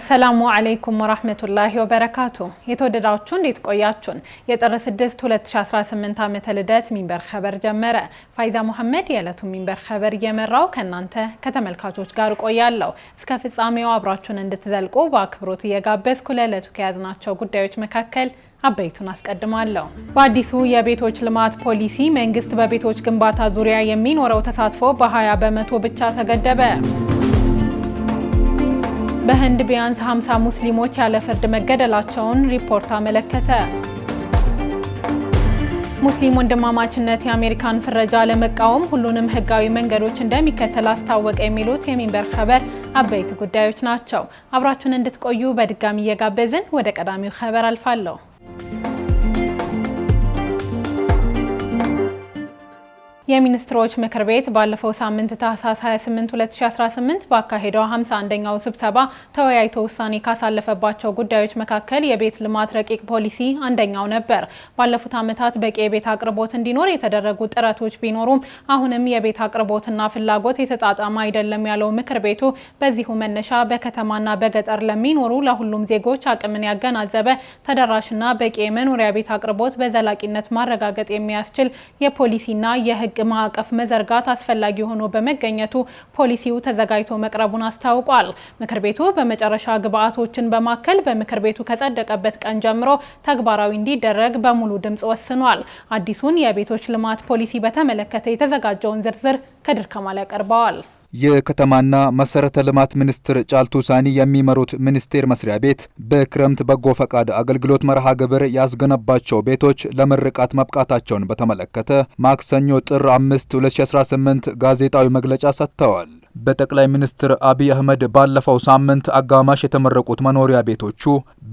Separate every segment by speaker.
Speaker 1: አሰላሙ አለይኩም ወራህመቱላሂ ወበረካቱ። የተወደዳችሁ እንዴት ቆያችሁን? የጥር 6 2018 ዓመተ ልደት ሚንበር ኸበር ጀመረ። ፋይዛ መሐመድ የዕለቱን ሚንበር ኸበር እየመራው ከናንተ ከተመልካቾች ጋር ቆያለሁ። እስከ ፍጻሜው አብራችሁን እንድትዘልቁ በአክብሮት እየጋበዝኩ ለዕለቱ ከያዝናቸው ጉዳዮች መካከል አበይቱን አስቀድማለሁ። በአዲሱ የቤቶች ልማት ፖሊሲ መንግስት በቤቶች ግንባታ ዙሪያ የሚኖረው ተሳትፎ በ20 በመቶ ብቻ ተገደበ። በህንድ ቢያንስ 50 ሙስሊሞች ያለ ፍርድ መገደላቸውን ሪፖርት አመለከተ። ሙስሊም ወንድማማችነት የአሜሪካን ፍረጃ ለመቃወም ሁሉንም ህጋዊ መንገዶች እንደሚከተል አስታወቀ። የሚሉት የሚንበር ኸበር አበይት ጉዳዮች ናቸው። አብራችሁን እንድትቆዩ በድጋሚ እየጋበዝን ወደ ቀዳሚው ኸበር አልፋለሁ። የሚኒስትሮች ምክር ቤት ባለፈው ሳምንት ታህሳስ 28 2018 ባካሄደው 51ኛው ስብሰባ ተወያይቶ ውሳኔ ካሳለፈባቸው ጉዳዮች መካከል የቤት ልማት ረቂቅ ፖሊሲ አንደኛው ነበር። ባለፉት ዓመታት በቂ የቤት አቅርቦት እንዲኖር የተደረጉ ጥረቶች ቢኖሩም አሁንም የቤት አቅርቦትና ፍላጎት የተጣጣመ አይደለም ያለው ምክር ቤቱ በዚሁ መነሻ በከተማና በገጠር ለሚኖሩ ለሁሉም ዜጎች አቅምን ያገናዘበ ተደራሽና በቂ የመኖሪያ ቤት አቅርቦት በዘላቂነት ማረጋገጥ የሚያስችል የፖሊሲና የህግ ማዕቀፍ መዘርጋት አስፈላጊ ሆኖ በመገኘቱ ፖሊሲው ተዘጋጅቶ መቅረቡን አስታውቋል። ምክር ቤቱ በመጨረሻ ግብአቶችን በማከል በምክር ቤቱ ከጸደቀበት ቀን ጀምሮ ተግባራዊ እንዲደረግ በሙሉ ድምጽ ወስኗል። አዲሱን የቤቶች ልማት ፖሊሲ በተመለከተ የተዘጋጀውን ዝርዝር ከድር ከማል ያቀርበዋል።
Speaker 2: የከተማና መሰረተ ልማት ሚኒስትር ጫልቱ ሳኒ የሚመሩት ሚኒስቴር መስሪያ ቤት በክረምት በጎ ፈቃድ አገልግሎት መርሃ ግብር ያስገነባቸው ቤቶች ለምርቃት መብቃታቸውን በተመለከተ ማክሰኞ ጥር 5 2018 ጋዜጣዊ መግለጫ ሰጥተዋል። በጠቅላይ ሚኒስትር አብይ አህመድ ባለፈው ሳምንት አጋማሽ የተመረቁት መኖሪያ ቤቶቹ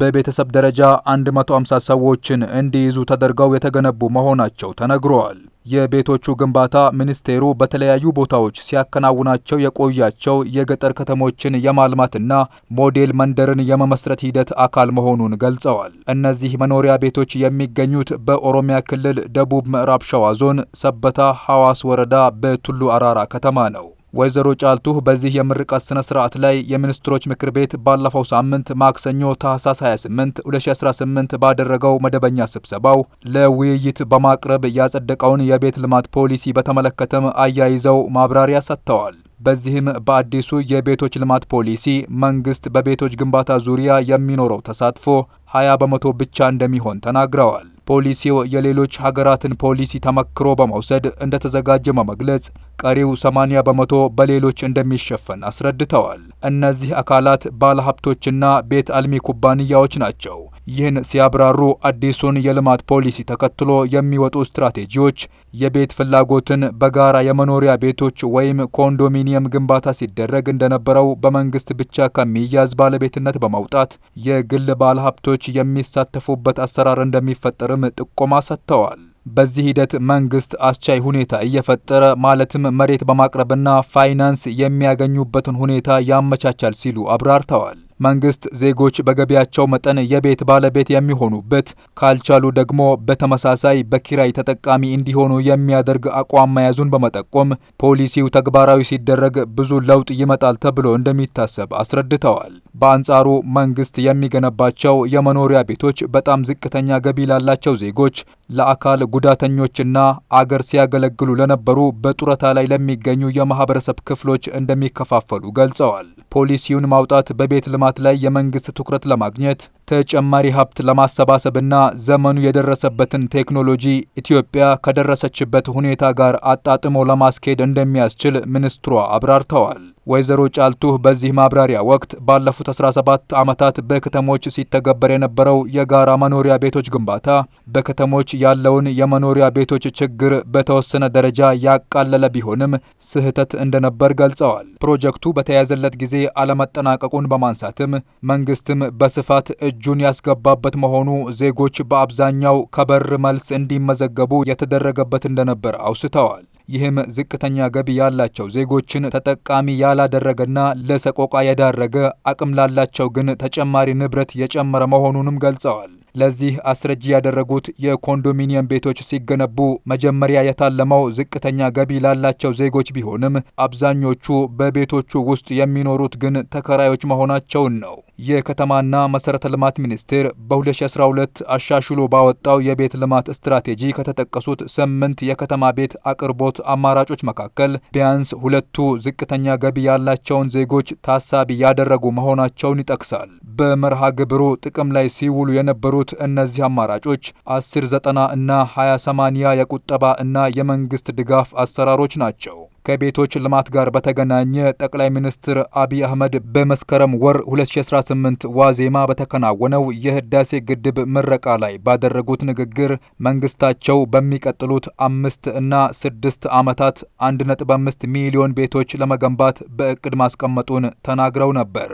Speaker 2: በቤተሰብ ደረጃ 150 ሰዎችን እንዲይዙ ተደርገው የተገነቡ መሆናቸው ተነግሯል። የቤቶቹ ግንባታ ሚኒስቴሩ በተለያዩ ቦታዎች ሲያከናውናቸው የቆያቸው የገጠር ከተሞችን የማልማትና ሞዴል መንደርን የመመስረት ሂደት አካል መሆኑን ገልጸዋል። እነዚህ መኖሪያ ቤቶች የሚገኙት በኦሮሚያ ክልል ደቡብ ምዕራብ ሸዋ ዞን ሰበታ ሐዋስ ወረዳ በቱሉ አራራ ከተማ ነው። ወይዘሮ ጫልቱ በዚህ የምርቃት ስነ ስርዓት ላይ የሚኒስትሮች ምክር ቤት ባለፈው ሳምንት ማክሰኞ ታህሳስ 28 2018 ባደረገው መደበኛ ስብሰባው ለውይይት በማቅረብ ያጸደቀውን የቤት ልማት ፖሊሲ በተመለከተም አያይዘው ማብራሪያ ሰጥተዋል። በዚህም በአዲሱ የቤቶች ልማት ፖሊሲ መንግስት በቤቶች ግንባታ ዙሪያ የሚኖረው ተሳትፎ 20 በመቶ ብቻ እንደሚሆን ተናግረዋል። ፖሊሲው የሌሎች ሀገራትን ፖሊሲ ተመክሮ በመውሰድ እንደተዘጋጀ በመግለጽ ቀሪው 80 በመቶ በሌሎች እንደሚሸፈን አስረድተዋል። እነዚህ አካላት ባለሀብቶችና ቤት አልሚ ኩባንያዎች ናቸው። ይህን ሲያብራሩ አዲሱን የልማት ፖሊሲ ተከትሎ የሚወጡ ስትራቴጂዎች የቤት ፍላጎትን በጋራ የመኖሪያ ቤቶች ወይም ኮንዶሚኒየም ግንባታ ሲደረግ እንደነበረው በመንግስት ብቻ ከሚያዝ ባለቤትነት በማውጣት የግል ባለሀብቶች የሚሳተፉበት አሰራር እንደሚፈጠርም ጥቆማ ሰጥተዋል። በዚህ ሂደት መንግስት አስቻይ ሁኔታ እየፈጠረ ማለትም መሬት በማቅረብና ፋይናንስ የሚያገኙበትን ሁኔታ ያመቻቻል ሲሉ አብራርተዋል። መንግስት ዜጎች በገቢያቸው መጠን የቤት ባለቤት የሚሆኑበት ካልቻሉ ደግሞ በተመሳሳይ በኪራይ ተጠቃሚ እንዲሆኑ የሚያደርግ አቋም መያዙን በመጠቆም ፖሊሲው ተግባራዊ ሲደረግ ብዙ ለውጥ ይመጣል ተብሎ እንደሚታሰብ አስረድተዋል። በአንጻሩ መንግስት የሚገነባቸው የመኖሪያ ቤቶች በጣም ዝቅተኛ ገቢ ላላቸው ዜጎች፣ ለአካል ጉዳተኞችና አገር ሲያገለግሉ ለነበሩ በጡረታ ላይ ለሚገኙ የማህበረሰብ ክፍሎች እንደሚከፋፈሉ ገልጸዋል። ፖሊሲውን ማውጣት በቤት ልማት ላይ የመንግስት ትኩረት ለማግኘት ተጨማሪ ሀብት ለማሰባሰብና ዘመኑ የደረሰበትን ቴክኖሎጂ ኢትዮጵያ ከደረሰችበት ሁኔታ ጋር አጣጥሞ ለማስኬድ እንደሚያስችል ሚኒስትሯ አብራርተዋል። ወይዘሮ ጫልቱ በዚህ ማብራሪያ ወቅት ባለፉት 17 ዓመታት በከተሞች ሲተገበር የነበረው የጋራ መኖሪያ ቤቶች ግንባታ በከተሞች ያለውን የመኖሪያ ቤቶች ችግር በተወሰነ ደረጃ ያቃለለ ቢሆንም ስህተት እንደነበር ገልጸዋል። ፕሮጀክቱ በተያዘለት ጊዜ አለመጠናቀቁን በማንሳትም መንግስትም በስፋት እጁን ያስገባበት መሆኑ ዜጎች በአብዛኛው ከበር መልስ እንዲመዘገቡ የተደረገበት እንደነበር አውስተዋል። ይህም ዝቅተኛ ገቢ ያላቸው ዜጎችን ተጠቃሚ ያላደረገና ለሰቆቃ የዳረገ አቅም ላላቸው ግን ተጨማሪ ንብረት የጨመረ መሆኑንም ገልጸዋል። ለዚህ አስረጂ ያደረጉት የኮንዶሚኒየም ቤቶች ሲገነቡ መጀመሪያ የታለመው ዝቅተኛ ገቢ ላላቸው ዜጎች ቢሆንም አብዛኞቹ በቤቶቹ ውስጥ የሚኖሩት ግን ተከራዮች መሆናቸውን ነው። የከተማና መሰረተ ልማት ሚኒስቴር በ2012 አሻሽሎ ባወጣው የቤት ልማት ስትራቴጂ ከተጠቀሱት 8 የከተማ ቤት አቅርቦት አማራጮች መካከል ቢያንስ 2ቱ ዝቅተኛ ገቢ ያላቸውን ዜጎች ታሳቢ ያደረጉ መሆናቸውን ይጠቅሳል። በመርሃ ግብሩ ጥቅም ላይ ሲውሉ የነበሩት እነዚህ አማራጮች 10/90 እና 20/80 የቁጠባ እና የመንግስት ድጋፍ አሰራሮች ናቸው። ከቤቶች ልማት ጋር በተገናኘ ጠቅላይ ሚኒስትር አብይ አህመድ በመስከረም ወር 2018 ዋዜማ በተከናወነው የህዳሴ ግድብ ምረቃ ላይ ባደረጉት ንግግር መንግስታቸው በሚቀጥሉት 5 እና 6 ዓመታት 1.5 ሚሊዮን ቤቶች ለመገንባት በእቅድ ማስቀመጡን ተናግረው ነበር።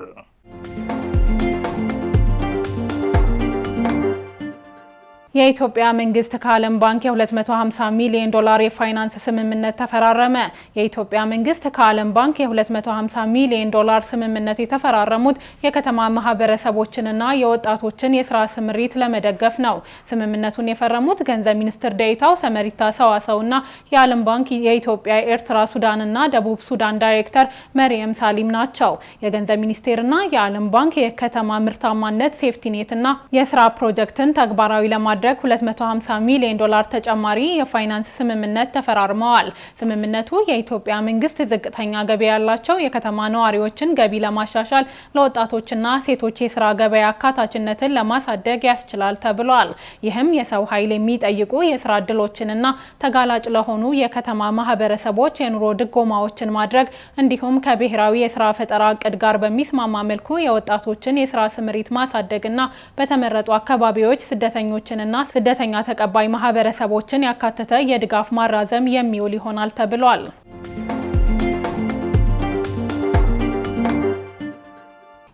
Speaker 1: የኢትዮጵያ መንግስት ከዓለም ባንክ የ250 ሚሊዮን ዶላር የፋይናንስ ስምምነት ተፈራረመ። የኢትዮጵያ መንግስት ከዓለም ባንክ የ250 ሚሊዮን ዶላር ስምምነት የተፈራረሙት የከተማ ማህበረሰቦችንና የወጣቶችን የስራ ስምሪት ለመደገፍ ነው። ስምምነቱን የፈረሙት ገንዘብ ሚኒስትር ዴኤታው ሰመሪታ ሰዋሰውና የዓለም ባንክ የኢትዮጵያ፣ ኤርትራ፣ ሱዳንና ደቡብ ሱዳን ዳይሬክተር መሪየም ሳሊም ናቸው። የገንዘብ ሚኒስቴርና የዓለም ባንክ የከተማ ምርታማነት ሴፍቲኔትና የስራ ፕሮጀክትን ተግባራዊ ለማድረግ 250 ሚሊዮን ዶላር ተጨማሪ የፋይናንስ ስምምነት ተፈራርመዋል። ስምምነቱ የኢትዮጵያ መንግስት ዝቅተኛ ገቢ ያላቸው የከተማ ነዋሪዎችን ገቢ ለማሻሻል፣ ለወጣቶችና ሴቶች የስራ ገበያ አካታችነትን ለማሳደግ ያስችላል ተብሏል። ይህም የሰው ኃይል የሚጠይቁ የስራ እድሎችንና ተጋላጭ ለሆኑ የከተማ ማህበረሰቦች የኑሮ ድጎማዎችን ማድረግ እንዲሁም ከብሔራዊ የስራ ፈጠራ እቅድ ጋር በሚስማማ መልኩ የወጣቶችን የስራ ስምሪት ማሳደግና በተመረጡ አካባቢዎች ስደተኞችን እና ስደተኛ ተቀባይ ማህበረሰቦችን ያካተተ የድጋፍ ማራዘም የሚውል ይሆናል ተብሏል።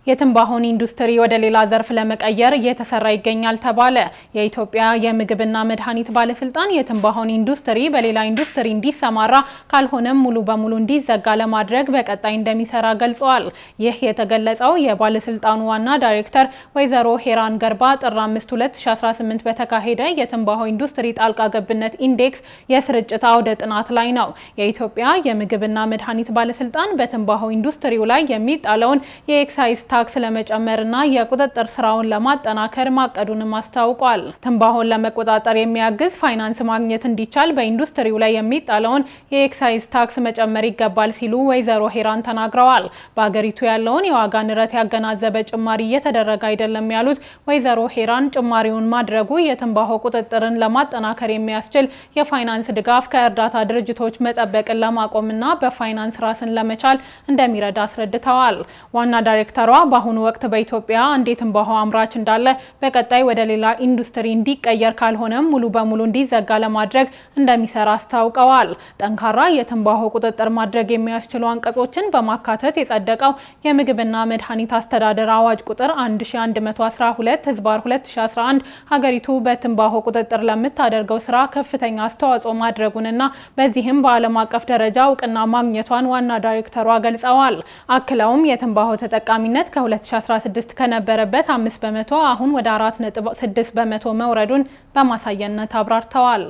Speaker 1: የትንባሆን ኢንዱስትሪ ወደ ሌላ ዘርፍ ለመቀየር እየተሰራ ይገኛል ተባለ። የኢትዮጵያ የምግብና መድኃኒት ባለስልጣን የትንባሆን ኢንዱስትሪ በሌላ ኢንዱስትሪ እንዲሰማራ ካልሆነም ሙሉ በሙሉ እንዲዘጋ ለማድረግ በቀጣይ እንደሚሰራ ገልጿል። ይህ የተገለጸው የባለስልጣኑ ዋና ዳይሬክተር ወይዘሮ ሄራን ገርባ ጥር 5 2018 በተካሄደ የትንባሆ ኢንዱስትሪ ጣልቃ ገብነት ኢንዴክስ የስርጭት አውደ ጥናት ላይ ነው። የኢትዮጵያ የምግብና መድኃኒት ባለስልጣን በትንባሆ ኢንዱስትሪው ላይ የሚጣለውን የኤክሳይዝ ታክስ ለመጨመርና የቁጥጥር ስራውን ለማጠናከር ማቀዱንም አስታውቋል። ትንባሆን ለመቆጣጠር የሚያግዝ ፋይናንስ ማግኘት እንዲቻል በኢንዱስትሪው ላይ የሚጣለውን የኤክሳይዝ ታክስ መጨመር ይገባል ሲሉ ወይዘሮ ሄራን ተናግረዋል። በአገሪቱ ያለውን የዋጋ ንረት ያገናዘበ ጭማሪ እየተደረገ አይደለም ያሉት ወይዘሮ ሄራን ጭማሪውን ማድረጉ የትንባሆ ቁጥጥርን ለማጠናከር የሚያስችል የፋይናንስ ድጋፍ ከእርዳታ ድርጅቶች መጠበቅን ለማቆምና በፋይናንስ ራስን ለመቻል እንደሚረዳ አስረድተዋል። ዋና ዳይሬክተሯ በአሁኑ ወቅት በኢትዮጵያ አንድ የትንባሆ አምራች እንዳለ በቀጣይ ወደ ሌላ ኢንዱስትሪ እንዲቀየር ካልሆነም ሙሉ በሙሉ እንዲዘጋ ለማድረግ እንደሚሰራ አስታውቀዋል። ጠንካራ የትንባሆ ቁጥጥር ማድረግ የሚያስችሉ አንቀጾችን በማካተት የጸደቀው የምግብና መድኃኒት አስተዳደር አዋጅ ቁጥር 1112/2011 ሀገሪቱ በትንባሆ ቁጥጥር ለምታደርገው ስራ ከፍተኛ አስተዋጽኦ ማድረጉንና በዚህም በዓለም አቀፍ ደረጃ እውቅና ማግኘቷን ዋና ዳይሬክተሯ ገልጸዋል። አክለውም የትንባሆ ተጠቃሚነት ከ2016 ከነበረበት 5 በመቶ አሁን ወደ 4.6 በመቶ መውረዱን በማሳያነት አብራርተዋል።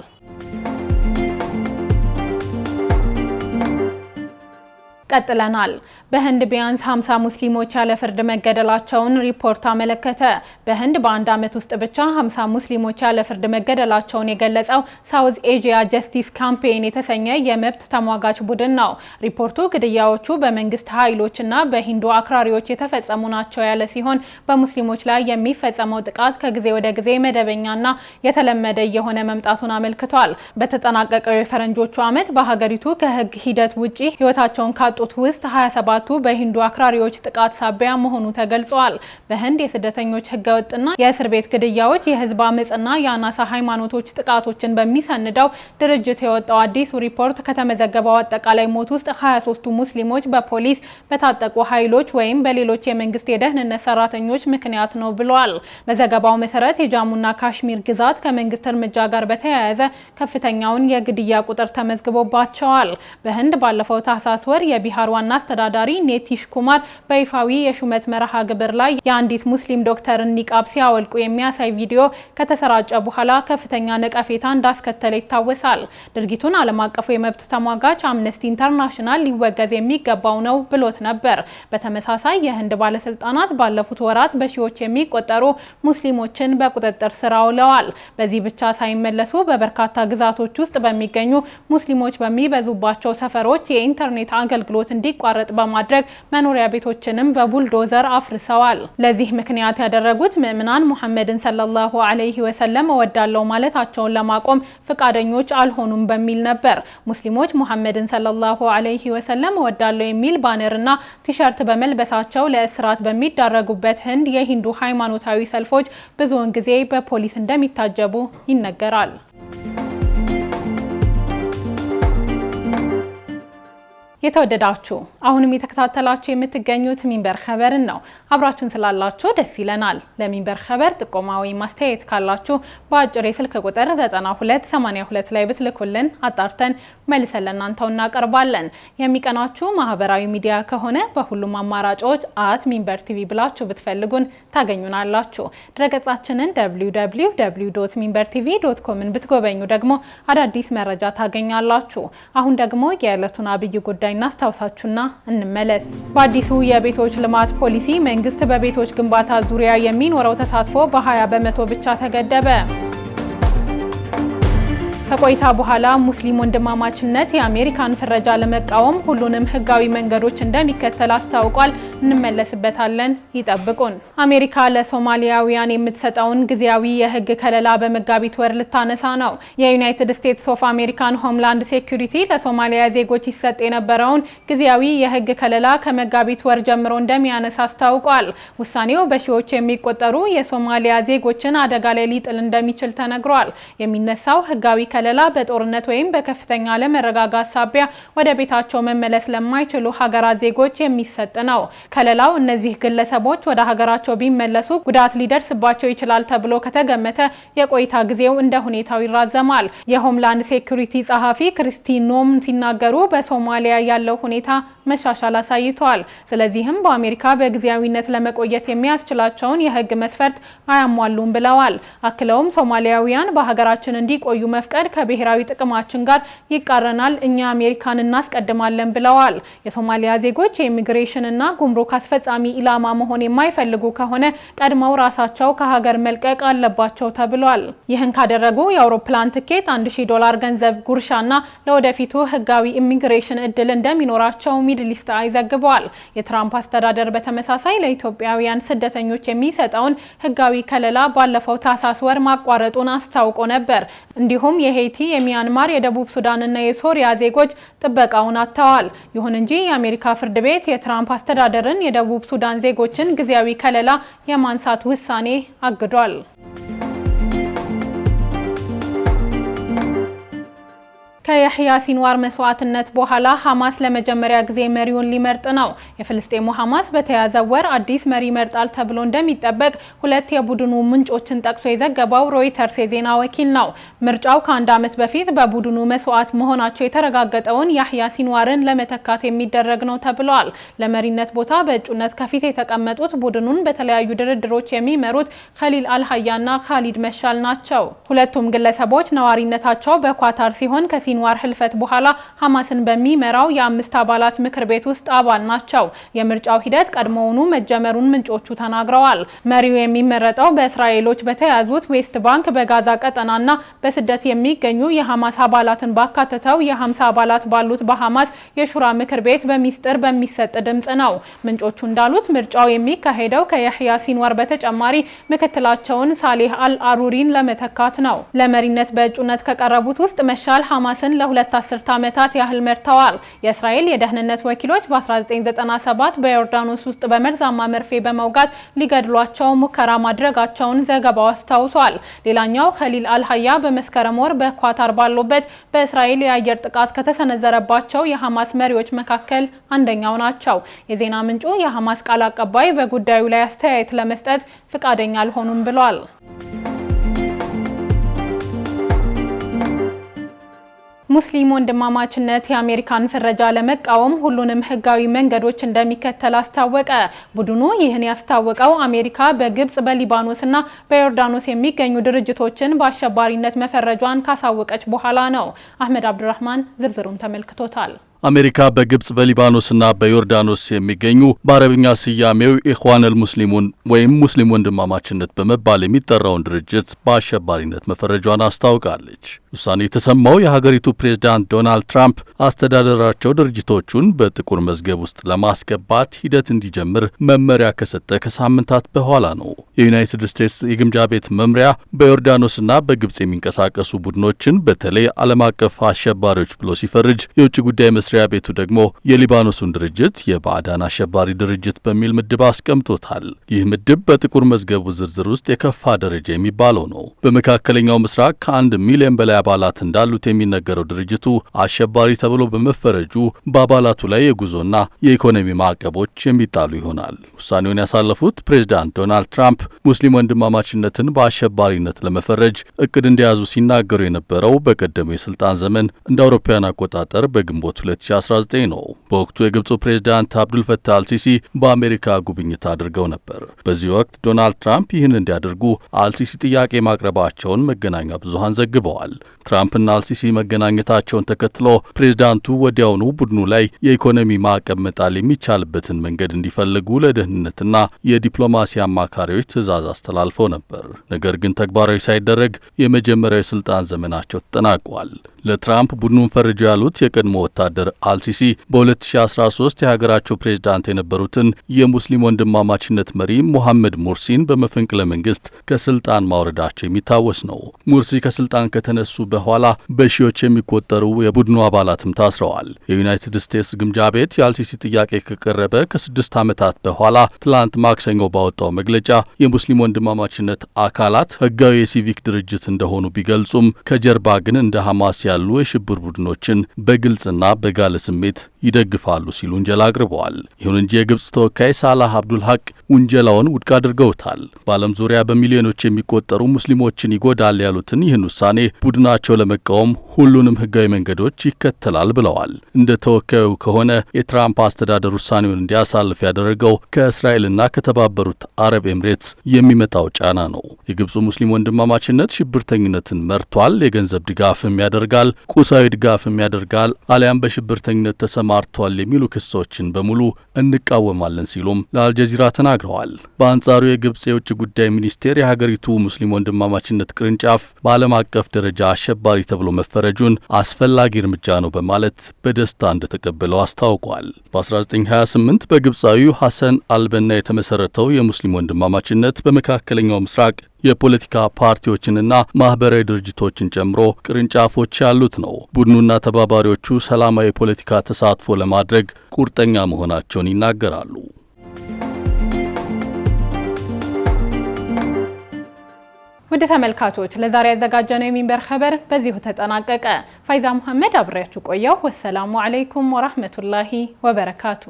Speaker 1: ቀጥለናል። በህንድ ቢያንስ 50 ሙስሊሞች ያለ ፍርድ መገደላቸውን ሪፖርት አመለከተ። በህንድ በአንድ ዓመት ውስጥ ብቻ 50 ሙስሊሞች ያለ ፍርድ መገደላቸውን የገለጸው ሳውዝ ኤዥያ ጀስቲስ ካምፔን የተሰኘ የመብት ተሟጋች ቡድን ነው። ሪፖርቱ ግድያዎቹ በመንግስት ኃይሎችና በሂንዱ አክራሪዎች የተፈጸሙ ናቸው ያለ ሲሆን በሙስሊሞች ላይ የሚፈጸመው ጥቃት ከጊዜ ወደ ጊዜ መደበኛና የተለመደ የሆነ መምጣቱን አመልክቷል። በተጠናቀቀው የፈረንጆቹ ዓመት በሀገሪቱ ከህግ ሂደት ውጪ ህይወታቸውን ካጡት ውስጥ 27ቱ በሂንዱ አክራሪዎች ጥቃት ሳቢያ መሆኑ ተገልጿል። በህንድ የስደተኞች ህገወጥና የእስር ቤት ግድያዎች፣ የህዝብ አመጽና የአናሳ ሃይማኖቶች ጥቃቶችን በሚሰንደው ድርጅት የወጣው አዲሱ ሪፖርት ከተመዘገበው አጠቃላይ ሞት ውስጥ 23ቱ ሙስሊሞች በፖሊስ፣ በታጠቁ ኃይሎች ወይም በሌሎች የመንግስት የደህንነት ሰራተኞች ምክንያት ነው ብሏል። በዘገባው መሰረት የጃሙና ካሽሚር ግዛት ከመንግስት እርምጃ ጋር በተያያዘ ከፍተኛውን የግድያ ቁጥር ተመዝግቦባቸዋል። በህንድ ባለፈው ታህሳስ ወር የቢሃር ዋና አስተዳዳሪ ኒቲሽ ኩማር በይፋዊ የሹመት መርሃ ግብር ላይ የአንዲት ሙስሊም ዶክተርን ኒቃብ ሲያወልቁ የሚያሳይ ቪዲዮ ከተሰራጨ በኋላ ከፍተኛ ነቀፌታ እንዳስከተለ ይታወሳል። ድርጊቱን ዓለም አቀፉ የመብት ተሟጋች አምነስቲ ኢንተርናሽናል ሊወገዝ የሚገባው ነው ብሎት ነበር። በተመሳሳይ የህንድ ባለስልጣናት ባለፉት ወራት በሺዎች የሚቆጠሩ ሙስሊሞችን በቁጥጥር ስር አውለዋል። በዚህ ብቻ ሳይመለሱ በበርካታ ግዛቶች ውስጥ በሚገኙ ሙስሊሞች በሚበዙባቸው ሰፈሮች የኢንተርኔት አገልግሎት እንዲቋረጥ በማድረግ መኖሪያ ቤቶችንም በቡልዶዘር አፍርሰዋል። ለዚህ ምክንያት ያደረጉት ምዕመናን ሙሐመድን ሰለላሁ ዐለይሂ ወሰለም እወዳለሁ ማለታቸውን ለማቆም ፈቃደኞች አልሆኑም በሚል ነበር። ሙስሊሞች ሙሐመድን ሰለላሁ ዐለይሂ ወሰለም እወዳለሁ የሚል ባነርና ቲሸርት በመልበሳቸው ለእስራት በሚዳረጉበት ህንድ የሂንዱ ሃይማኖታዊ ሰልፎች ብዙውን ጊዜ በፖሊስ እንደሚታጀቡ ይነገራል። የተወደዳችሁ አሁንም የተከታተላችሁ የምትገኙት ሚንበር ኸበርን ነው። አብራችሁን ስላላችሁ ደስ ይለናል። ለሚንበር ኸበር ጥቆማ ወይም ማስተያየት ካላችሁ በአጭር የስልክ ቁጥር 9282 ላይ ብትልኩልን አጣርተን መልሰን ለእናንተው እናቀርባለን። የሚቀናችሁ ማህበራዊ ሚዲያ ከሆነ በሁሉም አማራጮች @ሚንበር ቲቪ ብላችሁ ብትፈልጉን ታገኙናላችሁ። ድረገጻችንን www.minbertv.com ብትጎበኙ ደግሞ አዳዲስ መረጃ ታገኛላችሁ። አሁን ደግሞ የዕለቱን አብይ ጉዳይ እናስታውሳችሁና እንመለስ። በአዲሱ የቤቶች ልማት ፖሊሲ መንግስት በቤቶች ግንባታ ዙሪያ የሚኖረው ተሳትፎ በ20 በመቶ ብቻ ተገደበ። ከቆይታ በኋላ ሙስሊም ወንድማማችነት የአሜሪካን ፍረጃ ለመቃወም ሁሉንም ህጋዊ መንገዶች እንደሚከተል አስታውቋል። እንመለስበታለን፣ ይጠብቁን። አሜሪካ ለሶማሊያውያን የምትሰጠውን ጊዜያዊ የህግ ከለላ በመጋቢት ወር ልታነሳ ነው። የዩናይትድ ስቴትስ ኦፍ አሜሪካን ሆምላንድ ሴኩሪቲ ለሶማሊያ ዜጎች ይሰጥ የነበረውን ጊዜያዊ የህግ ከለላ ከመጋቢት ወር ጀምሮ እንደሚያነሳ አስታውቋል። ውሳኔው በሺዎች የሚቆጠሩ የሶማሊያ ዜጎችን አደጋ ላይ ሊጥል እንደሚችል ተነግሯል። የሚነሳው ህጋዊ ከለላ በጦርነት ወይም በከፍተኛ አለመረጋጋት ሳቢያ ወደ ቤታቸው መመለስ ለማይችሉ ሀገራት ዜጎች የሚሰጥ ነው። ከለላው እነዚህ ግለሰቦች ወደ ሀገራቸው ቢመለሱ ጉዳት ሊደርስባቸው ይችላል ተብሎ ከተገመተ የቆይታ ጊዜው እንደ ሁኔታው ይራዘማል። የሆምላንድ ሴኩሪቲ ጸሐፊ ክሪስቲ ኖም ሲናገሩ በሶማሊያ ያለው ሁኔታ መሻሻል አሳይቷል። ስለዚህም በአሜሪካ በጊዜያዊነት ለመቆየት የሚያስችላቸውን የህግ መስፈርት አያሟሉም ብለዋል። አክለውም ሶማሊያውያን በሀገራችን እንዲቆዩ መፍቀድ ከብሔራዊ ጥቅማችን ጋር ይቃረናል፣ እኛ አሜሪካን እናስቀድማለን ብለዋል። የሶማሊያ ዜጎች የኢሚግሬሽን እና ጉምሩክ አስፈጻሚ ኢላማ መሆን የማይፈልጉ ከሆነ ቀድመው ራሳቸው ከሀገር መልቀቅ አለባቸው ተብሏል። ይህን ካደረጉ የአውሮፕላን ትኬት $1000 ገንዘብ ጉርሻና ለወደፊቱ ህጋዊ ኢሚግሬሽን እድል እንደሚኖራቸው ሚድል ኢስት አይ ዘግቧል። የትራምፕ አስተዳደር በተመሳሳይ ለኢትዮጵያውያን ስደተኞች የሚሰጠውን ህጋዊ ከለላ ባለፈው ታህሳስ ወር ማቋረጡን አስታውቆ ነበር። እንዲሁም የሄይቲ፣ የሚያንማር፣ የደቡብ ሱዳንና የሶሪያ ዜጎች ጥበቃውን አጥተዋል። ይሁን እንጂ የአሜሪካ ፍርድ ቤት የትራምፕ አስተዳደርን የደቡብ ሱዳን ዜጎችን ጊዜያዊ ከለላ የማንሳት ውሳኔ አግዷል። ከያህያ ሲንዋር መስዋዕትነት በኋላ ሐማስ ለመጀመሪያ ጊዜ መሪውን ሊመርጥ ነው። የፍልስጤሙ ሐማስ በተያዘው ወር አዲስ መሪ ይመርጣል ተብሎ እንደሚጠበቅ ሁለት የቡድኑ ምንጮችን ጠቅሶ የዘገበው ሮይተርስ የዜና ወኪል ነው። ምርጫው ከአንድ ዓመት በፊት በቡድኑ መስዋዕት መሆናቸው የተረጋገጠውን ያህያ ሲንዋርን ለመተካት የሚደረግ ነው ተብሏል። ለመሪነት ቦታ በእጩነት ከፊት የተቀመጡት ቡድኑን በተለያዩ ድርድሮች የሚመሩት ኸሊል አልሃያና ኻሊድ መሻል ናቸው። ሁለቱም ግለሰቦች ነዋሪነታቸው በኳታር ሲሆን ከሲንዋር ህልፈት በኋላ ሐማስን በሚመራው የ5 አባላት ምክር ቤት ውስጥ አባል ናቸው። የምርጫው ሂደት ቀድሞውኑ መጀመሩን ምንጮቹ ተናግረዋል። መሪው የሚመረጠው በእስራኤሎች በተያዙት ዌስት ባንክ፣ በጋዛ ቀጠናና በስደት የሚገኙ የሐማስ አባላትን ባካተተው የ50 አባላት ባሉት በሐማስ የሹራ ምክር ቤት በሚስጥር በሚሰጥ ድምጽ ነው። ምንጮቹ እንዳሉት ምርጫው የሚካሄደው ከያህያ ሲንዋር በተጨማሪ ምክትላቸውን ሳሌህ አልአሩሪን ለመተካት ነው። ለመሪነት በእጩነት ከቀረቡት ውስጥ መሻል ሐማስን ለሁለት አስርት ዓመታት ያህል መርተዋል። የእስራኤል የደህንነት ወኪሎች በ1997 በዮርዳኖስ ውስጥ በመርዛማ መርፌ በመውጋት ሊገድሏቸው ሙከራ ማድረጋቸውን ዘገባው አስታውሷል። ሌላኛው ኸሊል አልሃያ በመስከረም ወር በኳታር ባሉበት በእስራኤል የአየር ጥቃት ከተሰነዘረባቸው የሐማስ መሪዎች መካከል አንደኛው ናቸው። የዜና ምንጩ የሐማስ ቃል አቀባይ በጉዳዩ ላይ አስተያየት ለመስጠት ፈቃደኛ አልሆኑም ብሏል። ሙስሊም ወንድማማችነት የአሜሪካን ፍረጃ ለመቃወም ሁሉንም ህጋዊ መንገዶች እንደሚከተል አስታወቀ። ቡድኑ ይህን ያስታወቀው አሜሪካ በግብጽ በሊባኖስና በዮርዳኖስ የሚገኙ ድርጅቶችን በአሸባሪነት መፈረጇን ካሳወቀች በኋላ ነው። አህመድ አብዱራህማን ዝርዝሩን ተመልክቶታል።
Speaker 3: አሜሪካ በግብጽ በሊባኖስና በዮርዳኖስ የሚገኙ በአረብኛ ስያሜው ኢኽዋኑል ሙስሊሙን ወይም ሙስሊም ወንድማማችነት በመባል የሚጠራውን ድርጅት በአሸባሪነት መፈረጇን አስታውቃለች። ውሳኔ የተሰማው የሀገሪቱ ፕሬዝዳንት ዶናልድ ትራምፕ አስተዳደራቸው ድርጅቶቹን በጥቁር መዝገብ ውስጥ ለማስገባት ሂደት እንዲጀምር መመሪያ ከሰጠ ከሳምንታት በኋላ ነው። የዩናይትድ ስቴትስ የግምጃ ቤት መምሪያ በዮርዳኖስና በግብጽ የሚንቀሳቀሱ ቡድኖችን በተለይ ዓለም አቀፍ አሸባሪዎች ብሎ ሲፈርጅ የውጭ ጉዳይ መስሪያ ቤቱ ደግሞ የሊባኖሱን ድርጅት የባዕዳን አሸባሪ ድርጅት በሚል ምድብ አስቀምጦታል። ይህ ምድብ በጥቁር መዝገቡ ዝርዝር ውስጥ የከፋ ደረጃ የሚባለው ነው። በመካከለኛው ምስራቅ ከ1 ሚሊዮን በላይ አባላት እንዳሉት የሚነገረው ድርጅቱ አሸባሪ ተብሎ በመፈረጁ በአባላቱ ላይ የጉዞና የኢኮኖሚ ማዕቀቦች የሚጣሉ ይሆናል። ውሳኔውን ያሳለፉት ፕሬዝዳንት ዶናልድ ትራምፕ ሙስሊም ወንድማማችነትን በአሸባሪነት ለመፈረጅ እቅድ እንደያዙ ሲናገሩ የነበረው በቀደመው የስልጣን ዘመን እንደ አውሮፓውያን አቆጣጠር በግንቦት 2019 ነው። በወቅቱ የግብፁ ፕሬዝዳንት አብዱልፈታህ አልሲሲ በአሜሪካ ጉብኝት አድርገው ነበር። በዚህ ወቅት ዶናልድ ትራምፕ ይህን እንዲያደርጉ አልሲሲ ጥያቄ ማቅረባቸውን መገናኛ ብዙሃን ዘግበዋል። ትራምፕና አልሲሲ መገናኘታቸውን ተከትሎ ፕሬዝዳንቱ ወዲያውኑ ቡድኑ ላይ የኢኮኖሚ ማዕቀብ መጣል የሚቻልበትን መንገድ እንዲፈልጉ ለደህንነትና የዲፕሎማሲ አማካሪዎች ትዕዛዝ አስተላልፈው ነበር። ነገር ግን ተግባራዊ ሳይደረግ የመጀመሪያው የስልጣን ዘመናቸው ተጠናቋል። ለትራምፕ ቡድኑን ፈርጀው ያሉት የቀድሞ ወታደር አልሲሲ በ2013 የሀገራቸው ፕሬዝዳንት የነበሩትን የሙስሊም ወንድማማችነት መሪ ሙሐመድ ሙርሲን በመፈንቅለ መንግስት ከስልጣን ማውረዳቸው የሚታወስ ነው። ሙርሲ ከስልጣን ከተነሱ በኋላ በሺዎች የሚቆጠሩ የቡድኑ አባላትም ታስረዋል። የዩናይትድ ስቴትስ ግምጃ ቤት የአልሲሲ ጥያቄ ከቀረበ ከ6 ዓመታት በኋላ ትላንት ማክሰኞ ባወጣው መግለጫ የሙስሊም ወንድማማችነት አካላት ህጋዊ የሲቪክ ድርጅት እንደሆኑ ቢገልጹም ከጀርባ ግን እንደ ሐማስ ያሉ የሽብር ቡድኖችን በግልጽና በጋለ ስሜት ይደግፋሉ ሲሉ ውንጀላ አቅርበዋል። ይሁን እንጂ የግብጽ ተወካይ ሳላህ አብዱል ሐቅ ውንጀላውን ውድቅ አድርገውታል። በዓለም ዙሪያ በሚሊዮኖች የሚቆጠሩ ሙስሊሞችን ይጎዳል ያሉትን ይህን ውሳኔ ቡድናቸው ለመቃወም ሁሉንም ህጋዊ መንገዶች ይከተላል ብለዋል። እንደ ተወካዩ ከሆነ የትራምፕ አስተዳደር ውሳኔውን እንዲያሳልፍ ያደረገው ከእስራኤልና ከተባበሩት አረብ ኤምሬትስ የሚመጣው ጫና ነው። የግብፁ ሙስሊም ወንድማማችነት ሽብርተኝነትን መርቷል፣ የገንዘብ ድጋፍም ያደርጋል፣ ቁሳዊ ድጋፍም ያደርጋል፣ አሊያም በሽብርተኝነት ተሰማርቷል የሚሉ ክሶችን በሙሉ እንቃወማለን ሲሉም ለአልጀዚራ ተናግረዋል። በአንጻሩ የግብጽ የውጭ ጉዳይ ሚኒስቴር የሀገሪቱ ሙስሊም ወንድማማችነት ቅርንጫፍ በዓለም አቀፍ ደረጃ አሸባሪ ተብሎ መፈረጁን አስፈላጊ እርምጃ ነው በማለት በደስታ እንደተቀበለው አስታውቋል። በ1928 በግብጻዊው ሐሰን አልበና የተመሰረተው የሙስሊም ወንድማማችነት በመካከለኛው ምስራቅ የፖለቲካ ፓርቲዎችንና ማህበራዊ ድርጅቶችን ጨምሮ ቅርንጫፎች ያሉት ነው። ቡድኑና ተባባሪዎቹ ሰላማዊ የፖለቲካ ተሳትፎ ለማድረግ ቁርጠኛ መሆናቸውን ይናገራሉ።
Speaker 1: ውድ ተመልካቾች ለዛሬ ያዘጋጀነው የሚንበር ኸበር በዚሁ ተጠናቀቀ። ፋይዛ መሐመድ አብሬያችሁ ቆየው። ወሰላሙ አለይኩም ወራህመቱላሂ ወበረካቱ።